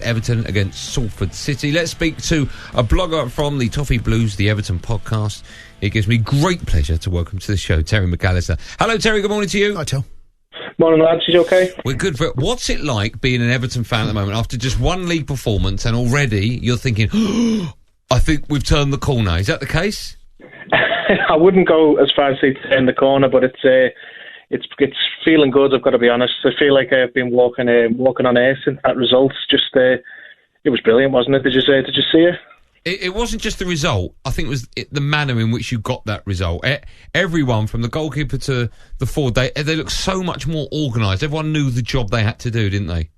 Everton against Salford City. Let's speak to a blogger from the Toffee Blues, the Everton podcast. It gives me great pleasure to welcome to the show Terry McAllister. Hello, Terry. Good morning to you. Hi, Tom. Morning, lads. You okay? We're good. What's it like being an Everton fan at the moment after just one league performance and already you're thinking, I think we've turned the corner. Is that the case? I wouldn't go as far as to turn the corner, but it's feeling good. I've got to be honest. I feel like I've been walking on air since that result. It was brilliant, wasn't it? Did you see it? It wasn't just the result. I think it was the manner in which you got that result. Everyone, from the goalkeeper to the forward, they looked so much more organised. Everyone knew the job they had to do, didn't they?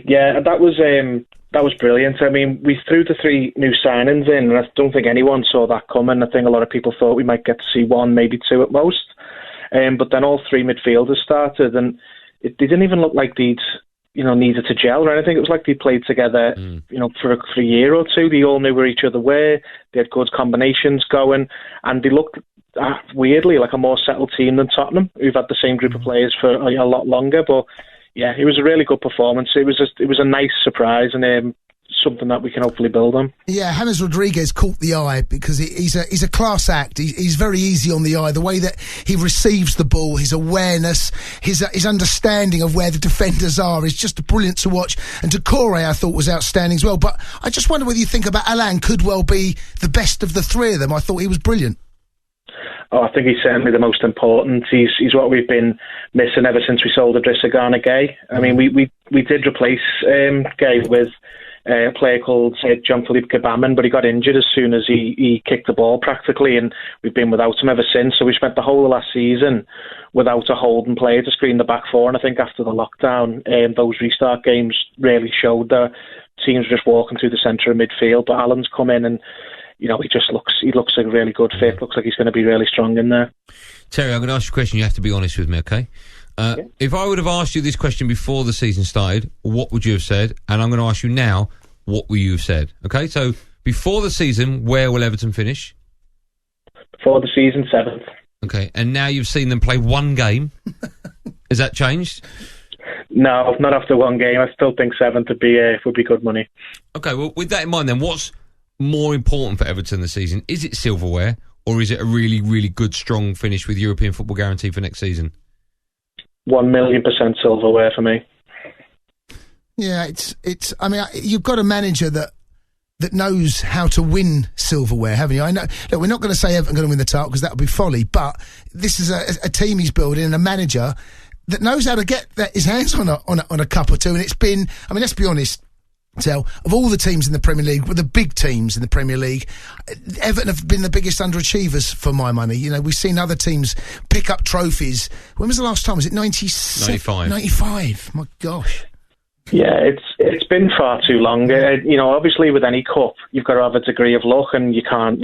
Yeah, that was brilliant. I mean, we threw the 3 new signings in, and I don't think anyone saw that coming. I think a lot of people thought we might get to see 1, maybe 2 at most. But then all 3 midfielders started, and they didn't even look like they'd needed to gel or anything. It was like they played together, for a year or 2. They all knew where each other were. They had good combinations going, and they looked weirdly like a more settled team than Tottenham, who've had the same group of players for a lot longer. But yeah, it was a really good performance. It was a nice surprise, and something that we can hopefully build on. Yeah, James Rodriguez caught the eye because he's a class act. He's very easy on the eye. The way that he receives the ball, his awareness, his understanding of where the defenders are is just brilliant to watch. And Decore, I thought, was outstanding as well. But I just wonder whether you think about Allan could well be the best of the 3 of them. I thought he was brilliant. Oh, I think he's certainly the most important. He's what we've been missing ever since we sold Idrissa Gana Gueye. I mean, we did replace Gueye with a player called Jean-Philippe Gbamin, but he got injured as soon as he kicked the ball practically, and we've been without him ever since. So we spent the whole of last season without a holding player to screen the back 4, and I think after the lockdown, those restart games really showed that teams were just walking through the centre of midfield. But Allan's come in and he looks like a really good fit. Looks like he's going to be really strong in there. Terry, I'm going to ask you a question. You have to be honest with me, okay? Yeah. If I would have asked you this question before the season started, what would you have said? And I'm going to ask you now, what will you have said? Okay, so before the season, where will Everton finish? Before the season, 7th. Okay, and now you've seen them play 1 game. Has that changed? No, not after 1 game. I still think 7th would be good money. Okay, well, with that in mind then, what's more important for Everton this season? Is it silverware, or is it a really, really good, strong finish with European football guarantee for next season? 1,000,000% silverware for me. Yeah, it's. I mean, you've got a manager that knows how to win silverware, haven't you? I know. Look, we're not going to say Everton going to win the title because that would be folly. But this is a team he's building and a manager that knows how to get his hands on a cup or 2. And it's been. I mean, let's be honest. So, of all the teams in the Premier League, the big teams in the Premier League, Everton have been the biggest underachievers for my money. You know, we've seen other teams pick up trophies. When was the last time? Was it 95? 95. My gosh. Yeah, it's been far too long. Obviously with any cup, you've got to have a degree of luck, and you can't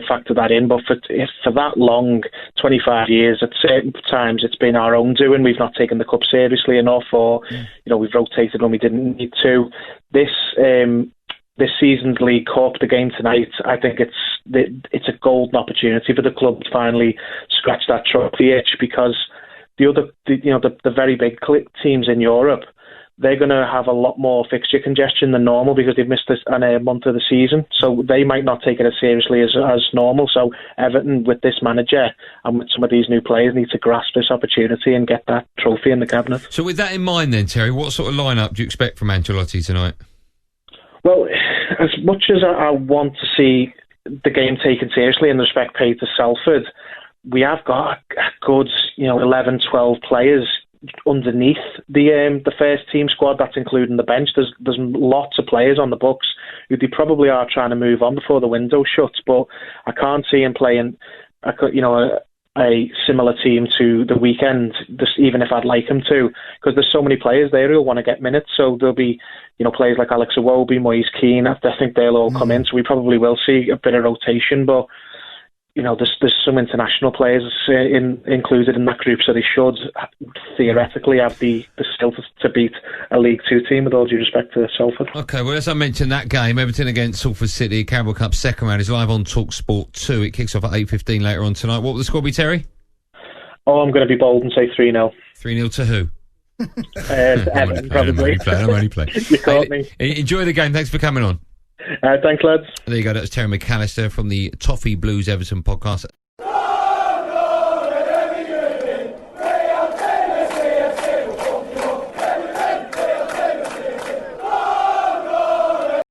factor that in. But for that long, 25 years, at certain times it's been our own doing. We've not taken the cup seriously enough, or we've rotated when we didn't need to. This season's League Cup, the game tonight, I think it's a golden opportunity for the club to finally scratch that trophy itch, because the very big teams in Europe, they're going to have a lot more fixture congestion than normal because they've missed a month of the season. So they might not take it as seriously as normal. So Everton, with this manager and with some of these new players, need to grasp this opportunity and get that trophy in the cabinet. So with that in mind then, Terry, what sort of lineup do you expect from Ancelotti tonight? Well, as much as I want to see the game taken seriously and the respect paid to Salford, we have got a good 11, 12 players underneath the first team squad. That's including the bench. There's lots of players on the books who they probably are trying to move on before the window shuts, but I can't see him playing a similar team to the weekend, just even if I'd like him to, because there's so many players there who'll want to get minutes. So there'll be players like Alex Iwobi, Moise Keane. I think they'll all come in, so we probably will see a bit of rotation, but there's some international players included in that group, so they should theoretically have the skill to beat a League Two team, with all due respect to Salford. Okay, well, as I mentioned, that game, Everton against Salford City, Carabao Cup second round, is live on TalkSport 2. It kicks off at 8:15 later on tonight. What will the score be, Terry? I'm going to be bold and say 3-0. 3-0 to who? Everton, probably. I'm only playing. You caught me. Enjoy the game. Thanks for coming on. Thanks, lads. There you go. That's Terry McAllister from the Toffee Blues Everton podcast.